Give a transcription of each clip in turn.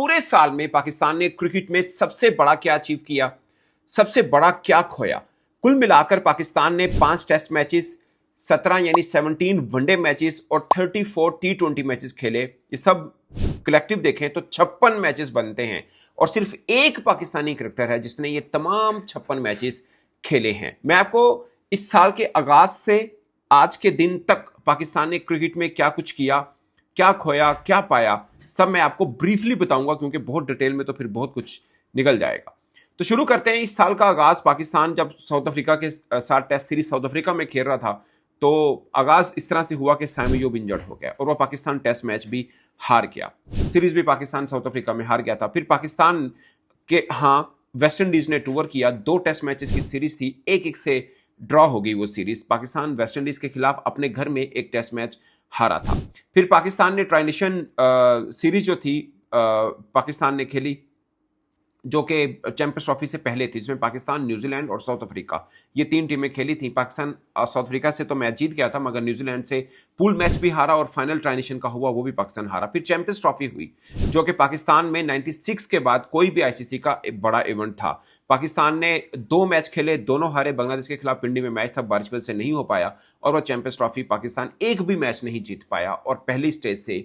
पूरे साल में पाकिस्तान ने क्रिकेट में सबसे बड़ा क्या अचीव किया, सबसे बड़ा क्या खोया। कुल मिलाकर पाकिस्तान ने 5 टेस्ट मैचेस, 17 यानी 17 वनडे मैचेस और 34 T20 मैचेस खेले। ये सब कलेक्टिव देखें तो 56 मैचेस बनते हैं और सिर्फ एक पाकिस्तानी क्रिकेटर है जिसने ये तमाम 56 मैचेस खेले हैं। मैं आपको इस साल के आगाज से आज के दिन तक पाकिस्तान ने क्रिकेट में क्या कुछ किया, क्या खोया, क्या पाया, सब मैं आपको ब्रीफली बताऊंगा, क्योंकि बहुत डिटेल में तो फिर बहुत कुछ निकल जाएगा। तो शुरू करते हैं। इस साल का आगाज पाकिस्तान जब साउथ अफ्रीका के साथ टेस्ट सीरीज साउथ अफ्रीका में खेल रहा था, तो आगाज इस तरह से हुआ कि सैम अयूब इंजर्ड हो गया और वह पाकिस्तान टेस्ट मैच भी हार गया। सीरीज भी पाकिस्तान साउथ अफ्रीका में हार गया था। फिर पाकिस्तान के वेस्ट इंडीज ने टूर किया। 2 टेस्ट मैचेस की सीरीज थी, 1-1 से ड्रॉ हो गई वो सीरीज। पाकिस्तान वेस्ट इंडीज के खिलाफ अपने घर में एक टेस्ट मैच हारा था। फिर पाकिस्तान ने ट्राई नेशन सीरीज जो थी पाकिस्तान ने खेली, जो कि चैंपियंस ट्रॉफी से पहले थी, जिसमें पाकिस्तान, न्यूजीलैंड और साउथ अफ्रीका ये 3 टीमें खेली थी। पाकिस्तान साउथ अफ्रीका से तो मैच जीत गया था, मगर न्यूजीलैंड से पूल मैच भी हारा और फाइनल ट्रांजिशन का हुआ वो भी पाकिस्तान हारा। फिर चैंपियंस ट्रॉफी हुई, जो कि पाकिस्तान में 96 के बाद कोई भी आईसीसी का एक बड़ा इवेंट था। पाकिस्तान ने 2 मैच खेले, दोनों हारे। बांग्लादेश के खिलाफ पिंडी में मैच था, बारिश वजह से नहीं हो पाया और वह चैंपियंस ट्रॉफी पाकिस्तान एक भी मैच नहीं जीत पाया और पहली स्टेज से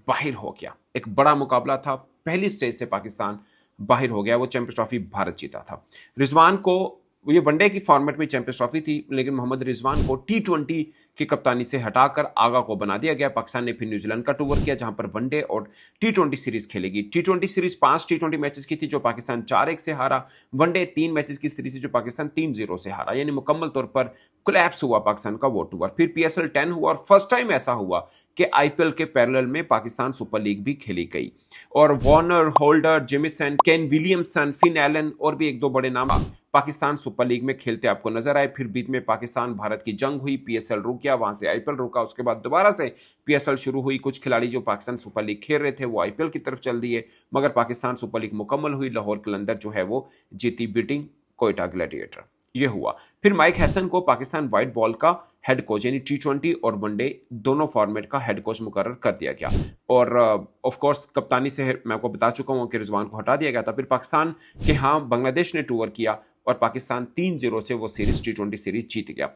बाहर हो गया। एक बड़ा मुकाबला था, पहली स्टेज से पाकिस्तान बाहर हो गया। वो चैंपियंस ट्रॉफी भारत जीता था। रिजवान को, ये वनडे की फॉर्मेट में चैंपियंस ट्रॉफी थी, लेकिन मोहम्मद रिजवान को T20 की कप्तानी से हटाकर आगा को बना दिया गया। पाकिस्तान ने फिर न्यूजीलैंड का टूर किया, जहां पर वनडे और T20 सीरीज खेलेगी। T20 सीरीज 5 T20 मैचेस की थी, जो पाकिस्तान 4-1 से हारा। वनडे 3 मैचेस की सीरीज थी, जो पाकिस्तान 3-0 से हारा। यानी मुकम्मल तौर पर कोलैप्स हुआ पाकिस्तान का वो टूर। फिर PSL 10 हुआ और फर्स्ट टाइम ऐसा हुआ कि IPL के पैरेलल में पाकिस्तान सुपर लीग भी खेली गई और Warner, holder, Jameson, Kane Williamson, Finn Allen और भी 1-2 बड़े नाम पाकिस्तान सुपर लीग में खेलते आपको नजर आए। फिर बीच में पाकिस्तान भारत की जंग हुई, PSL रुक गया, वहां से IPL रुका, उसके बाद दोबारा से PSL शुरू हुई। कुछ खिलाड़ी जो पाकिस्तान सुपर लीग खेल रहे थे वो IPL की तरफ चल दिए, मगर पाकिस्तान सुपर लीग मुकम्मल हुई। लाहौर कलंदर जो है वो जीती, बीटिंग कोयटा ग्लैडिएटर। ये हुआ। फिर माइक हैसन को पाकिस्तान व्हाइट बॉल का हेड कोच, यानी T20 और वनडे दोनों फॉर्मेट का हेड कोच मुकर्रर कर दिया गया और ऑफ कोर्स कप्तानी से मैं आपको बता चुका हूं कि रिजवान को हटा दिया गया था। फिर पाकिस्तान के बांग्लादेश ने टूर किया और पाकिस्तान 3-0 से वो सीरीज T20 सीरीज जीत गया।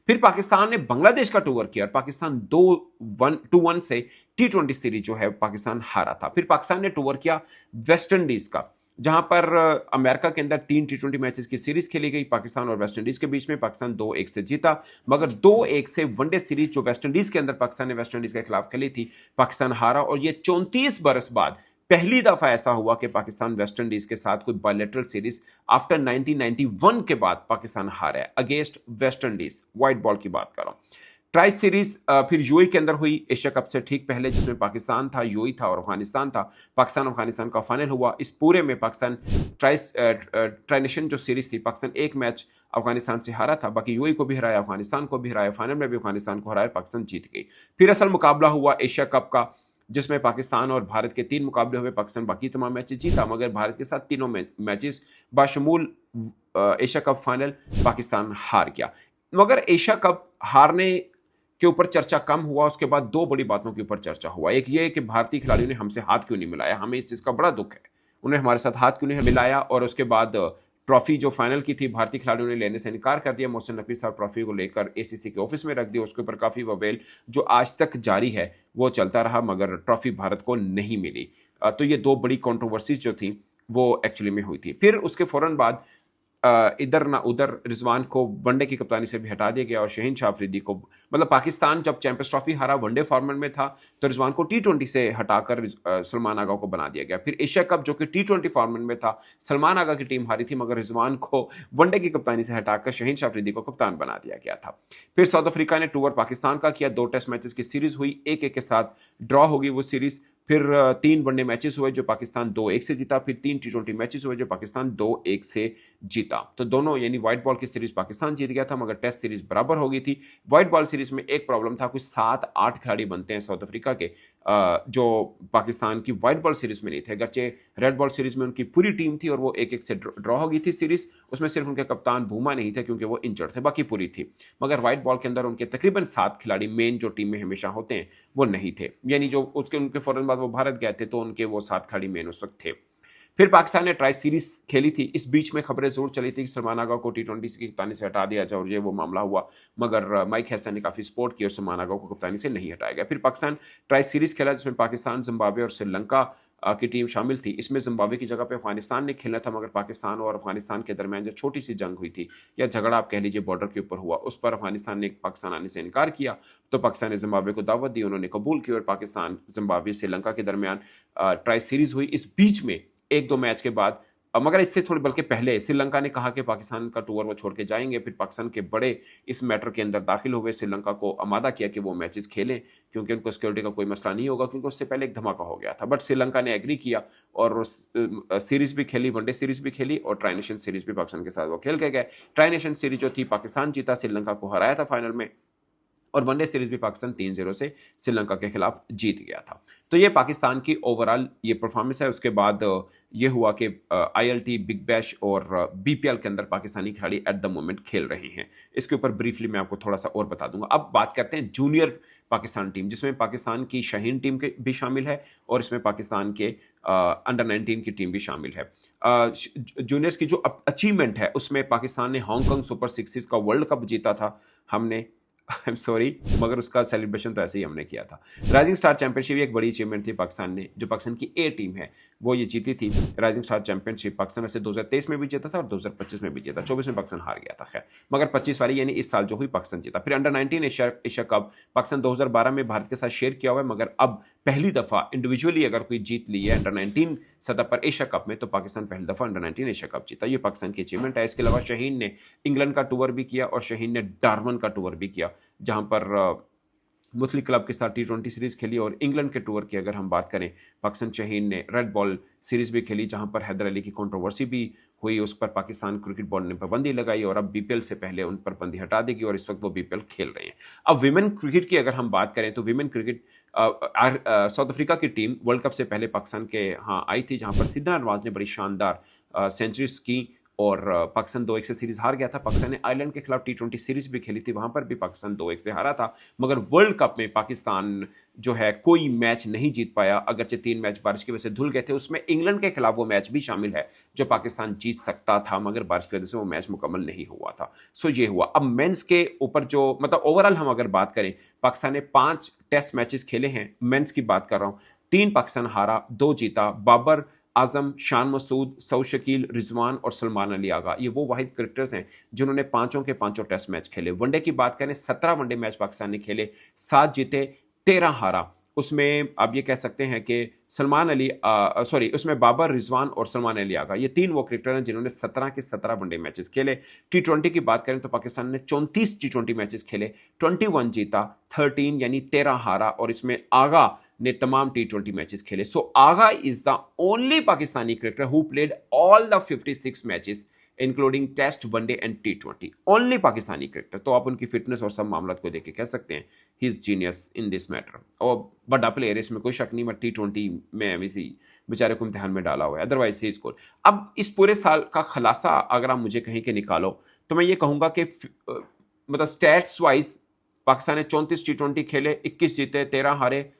फिर पाकिस्तान ने बांग्लादेश का टूर किया और पाकिस्तान 2-1 से T20 सीरीज जो है पाकिस्तान हारा था। फिर पाकिस्तान ने टूर किया वेस्ट इंडीज का, जहां पर अमेरिका के अंदर 3 T20 मैचेस की सीरीज खेली गई पाकिस्तान और वेस्ट इंडीज के बीच में। पाकिस्तान 2-1 से जीता, मगर 2-1 से वनडे सीरीज जो वेस्ट इंडीज के अंदर पाकिस्तान ने वेस्ट इंडीज के खिलाफ खेली थी, पाकिस्तान हारा। और ये 34 बरस बाद पहली दफा ऐसा हुआ कि पाकिस्तान वेस्ट इंडीज के साथ कोई बायलैटरल सीरीज आफ्टर 1991 के बाद पाकिस्तान हारा है against West Indies. White ball की बात कर रहा हूं। ट्राई सीरीज फिर यूएई के अंदर हुई एशिया कप से ठीक पहले, जिसमें पाकिस्तान था, यूएई था और अफगानिस्तान था। पाकिस्तान अफगानिस्तान का फाइनल हुआ। इस पूरे में पाकिस्तान ट्राई नेशन जो सीरीज थी, पाकिस्तान एक मैच अफगानिस्तान से हारा था, बाकी यूएई को भी हराया, अफगानिस्तान को भी हराया, फाइनल में भी अफगानिस्तान को हराया, पाकिस्तान जीत गई। फिर असल मुकाबला हुआ एशिया कप का, जिसमें पाकिस्तान और भारत के 3 मुकाबले हुए। पाकिस्तान बाकी तमाम मैचेस जीता, मगर भारत के साथ तीनों मैचेस बाशमूल एशिया कप फाइनल पाकिस्तान हार गया। मगर एशिया कप हारने के ऊपर चर्चा कम हुआ, उसके बाद 2 बड़ी बातों के ऊपर चर्चा हुआ। एक ये कि भारतीय खिलाड़ियों ने हमसे हाथ क्यों नहीं मिलाया, हमें इस चीज का बड़ा दुख है, उन्हें हमारे साथ हाथ क्यों नहीं मिलाया। और उसके बाद ट्रॉफी जो फाइनल की थी भारतीय खिलाड़ियों ने लेने से इनकार कर दिया। मोहसिन नकवी साहब ट्रॉफी को लेकर ACC के ऑफिस में रख दिया, उसके ऊपर काफी बवेल जो आज तक जारी है वो चलता रहा, मगर ट्रॉफी भारत को नहीं मिली। तो ये 2 बड़ी कॉन्ट्रोवर्सीज जो थी वो एक्चुअली में हुई थी। फिर उसके फौरन बाद इधर ना उधर रिजवान को वनडे की कप्तानी से भी हटा दिया गया और शहीन शाह अफरीदी को, मतलब पाकिस्तान जब चैंपियंस ट्रॉफी हारा वनडे फॉर्मेट में था, तो रिजवान को T20 से हटाकर सलमान आगा को बना दिया गया। फिर एशिया कप जो कि T20 फॉर्मेट में था, सलमान आगा की टीम हारी थी, मगर रिजवान को वनडे की कप्तानी से हटाकर शहीन शाह अफरीदी को कप्तान बना दिया गया था। फिर साउथ अफ्रीका ने टूर पाकिस्तान का किया। 2 टेस्ट मैचेस की सीरीज हुई, 1-1 के साथ ड्रॉ होगी वो सीरीज। फिर 3 वनडे मैचेस हुए जो पाकिस्तान 2-1 से जीता। फिर 3 T20 मैचेस हुए जो पाकिस्तान 2-1 से जीता। तो दोनों यानी व्हाइट बॉल की सीरीज पाकिस्तान जीत गया था, मगर टेस्ट सीरीज बराबर हो गई थी। व्हाइट बॉल सीरीज में एक प्रॉब्लम था, कुछ 7-8 खिलाड़ी बनते हैं साउथ अफ्रीका के, जो पाकिस्तान की वाइट बॉल सीरीज में नहीं थे। अगरचे रेड बॉल सीरीज में उनकी पूरी टीम थी और वो 1-1 से ड्रॉ हो गई थी सीरीज, उसमें सिर्फ उनके कप्तान भूमा नहीं थे क्योंकि वो इंजर्ड थे, बाकी पूरी थी। मगर वाइट बॉल के अंदर उनके तकरीबन 7 खिलाड़ी मेन जो टीम में हमेशा होते हैं वो नहीं थे, यानी जो उसके उनके फौरन बाद वो भारत गए थे तो उनके वो 7 खिलाड़ी मेन उस वक्त थे। फिर पाकिस्तान ने ट्राई सीरीज खेली थी। इस बीच में खबरें जरूर चली थी कि सलमान आगा को T20 की कप्तानी से हटा दिया जाए और ये वो मामला हुआ, मगर माइक हैसन ने काफी सपोर्ट की और सलमान आगा को कप्तानी से नहीं हटाया गया। फिर पाकिस्तान ट्राई सीरीज खेला जिसमें पाकिस्तान, जिम्बाब्वे और श्रीलंका की टीम शामिल थी। इसमें जिम्बाब्वे की जगह पे अफगानिस्तान ने खेलना था, मगर पाकिस्तान और अफगानिस्तान के दरमियान जो छोटी सी जंग हुई थी या झगड़ा आप कह लीजिए बॉर्डर के ऊपर हुआ, उस पर अफगानिस्तान ने पाकिस्तान आने से इनकार किया। तो पाकिस्तान ने जिम्बाब्वे को दावत दी, उन्होंने कबूल की और पाकिस्तान, जिम्बाब्वे, श्रीलंका के दरमियान ट्राई सीरीज हुई। इस बीच में 1-2 मैच के बाद, मगर इससे थोड़ी बल्कि पहले श्रीलंका ने कहा कि पाकिस्तान का टूर वो छोड़ के जाएंगे। फिर पाकिस्तान के बड़े इस मैटर के अंदर दाखिल हुए, श्रीलंका को आमादा किया कि वो मैचेस खेलें क्योंकि उनको सिक्योरिटी का कोई मसला नहीं होगा, क्योंकि उससे पहले एक धमाका हो गया था। बट श्रीलंका ने एग्री किया और सीरीज भी खेली, वनडे सीरीज भी खेली और ट्राई नेशन सीरीज भी पाकिस्तान के साथ वो खेल के गए। ट्राई नेशन सीरीज जो थी पाकिस्तान जीता, श्रीलंका को हराया था फाइनल में, और वनडे सीरीज भी पाकिस्तान 3-0 से श्रीलंका के खिलाफ जीत गया था। तो ये पाकिस्तान की ओवरऑल ये परफॉर्मेंस है। उसके बाद ये हुआ कि ILT, बिग बैश और BPL के अंदर पाकिस्तानी खिलाड़ी एट द मोमेंट खेल रहे हैं। इसके ऊपर ब्रीफली मैं आपको थोड़ा सा और बता दूंगा। अब बात करते हैं जूनियर पाकिस्तान टीम, जिसमें पाकिस्तान की शाहीन टीम के भी शामिल है और इसमें पाकिस्तान के अंडर 19 की टीम भी शामिल है। जूनियर्स की जो अचीवमेंट है उसमें पाकिस्तान ने हांगकांग सुपर सिक्सेस का वर्ल्ड कप जीता था। हमने आई एम सॉरी, मगर उसका सेलिब्रेशन तो ऐसे ही हमने किया था। राइजिंग स्टार चैंपियनशिप एक बड़ी अचीवमेंट थी पाकिस्तान ने, जो पाकिस्तान की A टीम है वो ये जीती थी। राइजिंग स्टार चैंपियनशिप पाकिस्तान वैसे 2023 में भी जीता था और 2025 में भी जीता, 24 में पाकिस्तान हार गया था खैर, मगर 25 वाली यानी इस साल जो हुई पाकिस्तान जीता। फिर अंडर 19 एशिया कप पाकिस्तान 2012 में भारत के साथ शेयर किया हुआ है, मगर अब पहली दफा इंडिविजुअली अगर कोई जीत ली है अंडर 19 सतह पर एशिया कप में, तो पाकिस्तान पहली दफा अंडर 19 एशिया कप जीता। ये पाकिस्तान की अचीवमेंट है। इसके अलावा शहीन ने इंग्लैंड का टूर भी किया और शहीन ने डार्वन का टूर भी किया, जहां पर मुस्लिम क्लब के साथ T20 सीरीज खेली। और इंग्लैंड के टूर की अगर हम बात करें, पाकिस्तान शहीन ने रेड बॉल सीरीज भी खेली, जहां पर हैदर अली की कंट्रोवर्सी भी हुई, उस पर पाकिस्तान क्रिकेट बोर्ड ने पाबंदी लगाई और अब BPL से पहले उन पर पाबंदी हटा देगी और इस वक्त वो BPL खेल रहे हैं। अब विमेन क्रिकेट की अगर हम बात करें तो विमेन क्रिकेट साउथ अफ्रीका की टीम वर्ल्ड कप से पहले पाकिस्तान के यहाँ आई थी, जहां पर सिद्धा नवाज ने बड़ी शानदार सेंचुरीज की और पाकिस्तान 2-1 से सीरीज हार गया था। पाकिस्तान ने आयरलैंड के खिलाफ T20 सीरीज भी खेली थी, वहां पर भी पाकिस्तान 2-1 से हारा था। मगर वर्ल्ड कप में पाकिस्तान जो है कोई मैच नहीं जीत पाया, अगरचे 3 मैच बारिश की वजह से धुल गए थे। उसमें इंग्लैंड के खिलाफ वो मैच भी शामिल है जो पाकिस्तान जीत सकता था, मगर बारिश की वजह से वो मैच मुकम्मल नहीं हुआ था। सो ये हुआ। अब मेंस के ऊपर जो मतलब ओवरऑल हम अगर बात करें, पाकिस्तान ने 5 टेस्ट मैचेस खेले हैं, मेंस की बात कर रहा हूं, 3 पाकिस्तान हारा, 2 जीता। बाबर आजम, शान मसूद, सऊद शकील, रिजवान और सलमान अली आगा, ये वो वाहिद क्रिकेटर्स हैं जिन्होंने पांचों के पांचों टेस्ट मैच खेले। वनडे की बात करें, 17 वनडे मैच पाकिस्तान ने खेले, 7 जीते, 13 हारा। उसमें आप ये कह सकते हैं कि सलमान अली उसमें बाबर, रिजवान और सलमान अली आगा, ये 3 वो क्रिकेटर हैं जिन्होंने 17 के 17 वनडे मैचेस खेले। T20 की बात करें तो पाकिस्तान ने 34 T20 मैचेस खेले, 21 जीता, 13 यानी 13 हारा, और इसमें आगा ने तमाम T20 मैचेस खेले। So Agha is the only Pakistani cricketer who played all the 56 matches including test, one day and T20, only Pakistani cricketer. तो आप उनकी फिटनेस और सब मामला को देख के कह सकते हैं he is genius in this matter. और बड़ा प्लेयर, इसमें कोई शक नहीं, बट T20 में वैसी बेचारे को इम्तिहान में डाला हुआ है, अदरवाइज ही स्कोर। अब इस पूरे साल का खुलासा अगर आप मुझे कहीं के निकालो तो मैं ये कहूंगा कि मतलब स्टैट्स वाइज पाकिस्तान ने 34 T20 खेले, 21 जीते, 13 हारे,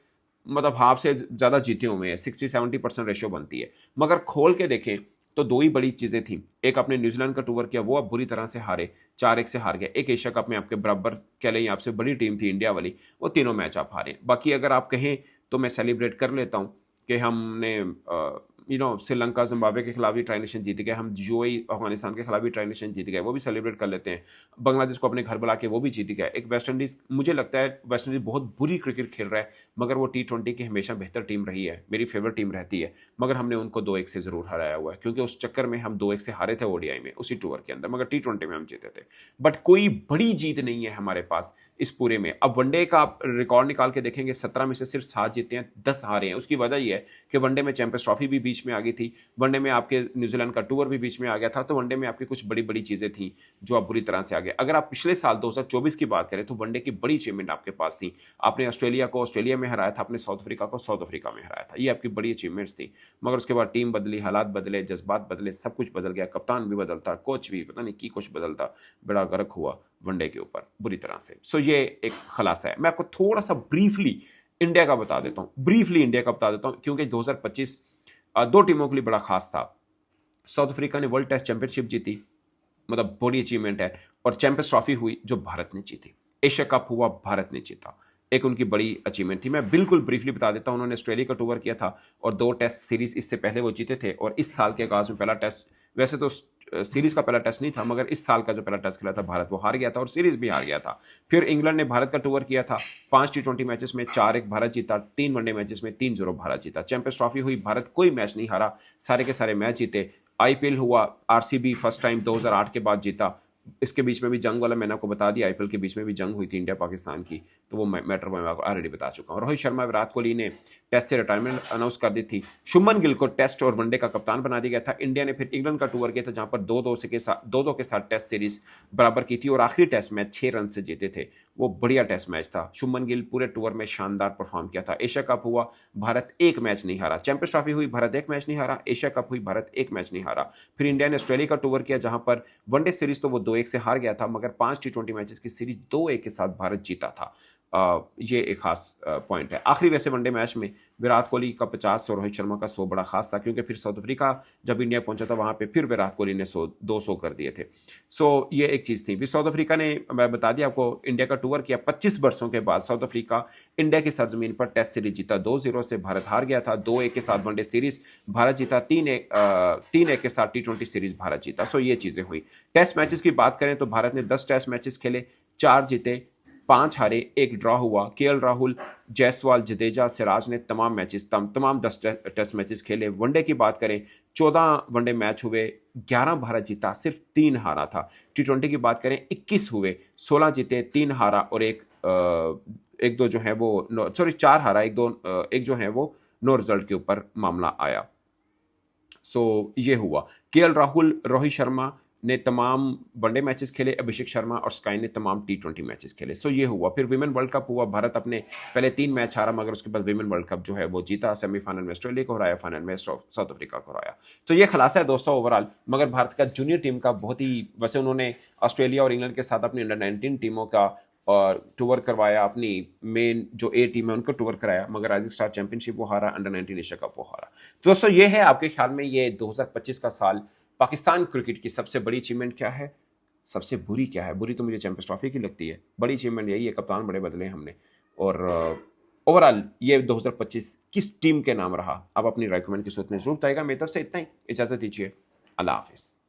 मतलब हाफ से ज्यादा जीते हुए हैं, 60-70% रेशियो बनती है। मगर खोल के देखें तो 2 ही बड़ी चीजें थी। एक आपने न्यूजीलैंड का टूर किया, वो अब बुरी तरह से हारे, 4-1 से हार गया। एक एशिया कप में आपके बराबर कह लें, आपसे बड़ी टीम थी इंडिया वाली, वो तीनों मैच आप हारे। बाकी अगर आप कहें तो मैं सेलिब्रेट कर लेता हूं कि हमने श्रीलंका, जिम्बाब्वे के खिलाफ भी ट्राई नेशन जीत गए, हम UAE, अफगानिस्तान के खिलाफ भी ट्राई नेशन जीत गए, वो भी सेलिब्रेट कर लेते हैं। बांग्लादेश को अपने घर बुला के वो भी जीत गया। एक वेस्ट इंडीज, मुझे लगता है वेस्ट इंडीज बहुत बुरी क्रिकेट खेल रहा है, मगर वो T20 की हमेशा बेहतर टीम रही है, मेरी फेवरेट टीम रहती है, मगर हमने उनको 2-1 से जरूर हराया हुआ है, क्योंकि उस चक्कर में हम 2-1 से हारे थे ODI में, उसी टूर के अंदर, मगर T20 में हम जीते थे। बट कोई बड़ी जीत नहीं है हमारे पास इस पूरे में। अब वनडे का आप रिकॉर्ड निकाल के देखेंगे, 17 में से सिर्फ 7 जीते हैं, 10 हारे हैं। उसकी वजह यह है कि वनडे में चैंपियंस ट्रॉफी भी बीच बीच में आ गई थी, वनडे में आपके न्यूजीलैंड का टूर भी बीच में आ गया था, तो वनडे में आपकी कुछ बड़ी बड़ी चीज़ें थी जो आप बुरी तरह से आ गए। अगर आप पिछले साल 2024 की बात करें तो वनडे की बड़ी अचीवमेंट आपके पास थी। आपने ऑस्ट्रेलिया को ऑस्ट्रेलिया में हराया था, आपने साउथ अफ्रीका को साउथ अफ्रीका में हराया था, ये आपकी बड़ी अचीवमेंट्स थी। मगर उसके बाद टीम बदली, हालात बदले, जज्बात बदले, सब कुछ बदल गया, कप्तान भी बदलता, कोच भी, पता नहीं की कुछ बदलता, बड़ा गर्क हुआ वनडे के ऊपर बुरी तरह से। सो ये एक खलासा है। मैं आपको थोड़ा सा ब्रीफली इंडिया का बता देता हूं, ब्रीफली इंडिया का बता देता हूं, क्योंकि 2025 दो टीमों के लिए बड़ा खास था। साउथ अफ्रीका ने वर्ल्ड टेस्ट चैंपियनशिप जीती, मतलब बड़ी अचीवमेंट है, और चैंपियंस ट्रॉफी हुई जो भारत ने जीती। एशिया कप हुआ, भारत ने जीता, एक उनकी बड़ी अचीवमेंट थी। मैं बिल्कुल ब्रीफली बता देता हूं, उन्होंने ऑस्ट्रेलिया का टूर किया था और 2 टेस्ट सीरीज इससे पहले वो जीते थे, और इस साल के आगाज में पहला टेस्ट, वैसे तो सीरीज का पहला टेस्ट नहीं था, मगर इस साल का जो पहला टेस्ट खेला था भारत, वो हार गया था और सीरीज भी हार गया था। फिर इंग्लैंड ने भारत का टूर किया था, 5 T20 मैचेस में 4-1 भारत जीता, 3 वनडे मैचेस में 3-0 भारत जीता। चैंपियंस ट्रॉफी हुई, भारत कोई मैच नहीं हारा, सारे के सारे मैच जीते। आईपीएल हुआ, आरसीबी फर्स्ट टाइम 2008 के बाद जीता। इसके बीच में भी जंग वाला मैंने आपको बता दिया, आईपीएल के बीच में भी जंग हुई थी इंडिया पाकिस्तान की, तो वो मैटर मैं आपको ऑलरेडी बता चुका हूं। रोहित शर्मा, विराट कोहली ने टेस्ट से रिटायरमेंट अनाउंस कर दी थी। शुभमन गिल को टेस्ट और वनडे का कप्तान बना दिया गया था। इंडिया ने फिर इंग्लैंड का टूर किया था, जहां पर 2-2 के साथ टेस्ट सीरीज बराबर की थी, और आखिरी टेस्ट मैच 6 रन से जीते थे। वो बढ़िया टेस्ट मैच था। शुभमन गिल पूरे टूर में शानदार परफॉर्म किया था। एशिया कप हुआ, भारत एक मैच नहीं हारा। चैंपियंस ट्रॉफी हुई, भारत एक मैच नहीं हारा। एशिया कप हुई, भारत एक मैच नहीं हारा। फिर इंडिया ने ऑस्ट्रेलिया का टूर किया, जहां पर वनडे सीरीज तो वो 2-1 से हार गया था, मगर 5 T20 मैचेस की सीरीज 2-1 के साथ भारत जीता था। ये एक खास पॉइंट है। आखिरी वैसे वनडे मैच में विराट कोहली का 50 और रोहित शर्मा का 100 बड़ा खास था, क्योंकि फिर साउथ अफ्रीका जब इंडिया पहुंचा था, वहां पे फिर विराट कोहली ने 200 कर दिए थे। सो ये एक चीज थी। फिर साउथ अफ्रीका ने, मैं बता दिया आपको, इंडिया का टूर किया। 25 वर्षों के बाद साउथ अफ्रीका इंडिया की सरजमीन पर टेस्ट सीरीज जीता। 2-0 से भारत हार गया था। 2-1 के साथ वनडे सीरीज भारत जीता। 3-1 के साथ T20 सीरीज भारत जीता। सो ये चीजें हुई। टेस्ट मैचेस की बात करें तो भारत ने 10 टेस्ट मैचेस खेले, 4 जीते, 5 हारे, 1 ड्रॉ हुआ। केएल राहुल, जायसवाल, जडेजा, सिराज ने तमाम मैचेस, तमाम 10 टेस्ट मैचेस खेले। वनडे की बात करें, 14 वनडे मैच हुए, 11 भारत जीता, सिर्फ 3 हारा था। T20 की बात करें, 21 हुए, 16 जीते, 3 हारा, और एक दो जो है वो, सॉरी 4 हारा, एक जो है वो नो रिजल्ट के ऊपर मामला आया। सो ये हुआ। केएल राहुल, रोहित शर्मा ने तमाम वनडे मैचेस खेले, अभिषेक शर्मा और स्काई ने तमाम T20 मैचेस खेले। सो ये हुआ। फिर विमेन वर्ल्ड कप हुआ। भारत अपने पहले 3 मैच हारा, मगर उसके बाद विमेन वर्ल्ड कप जो है वो जीता। सेमीफाइनल में ऑस्ट्रेलिया को हराया, फाइनल में साउथ अफ्रीका को हराया। तो ये खलासा है दोस्तों ओवरऑल। मगर भारत का जूनियर टीम का बहुत ही, वैसे उन्होंने ऑस्ट्रेलिया और इंग्लैंड के साथ अपनी अंडर 19 टीमों का और टूर करवाया, अपनी मेन जो ए टीम है उनको टूर कराया, मगर राइजिंग स्टार चैंपियनशिप वो हारा, अंडर 19 एशिया कप वो हारा। तो दोस्तों ये है, आपके ख्याल में ये 2025 का साल पाकिस्तान क्रिकेट की सबसे बड़ी अचीवमेंट क्या है, सबसे बुरी क्या है? बुरी तो मुझे चैंपियंस ट्रॉफी की लगती है, बड़ी अचीवमेंट यही है, कप्तान बड़े बदले हमने। और ओवरऑल ये 2025 किस टीम के नाम रहा? आप अपनी राय कमेंट की सूरत में जरूर बताइएगा। मेरी तरफ से इतना ही, इजाजत दीजिए, अल्लाह हाफिज।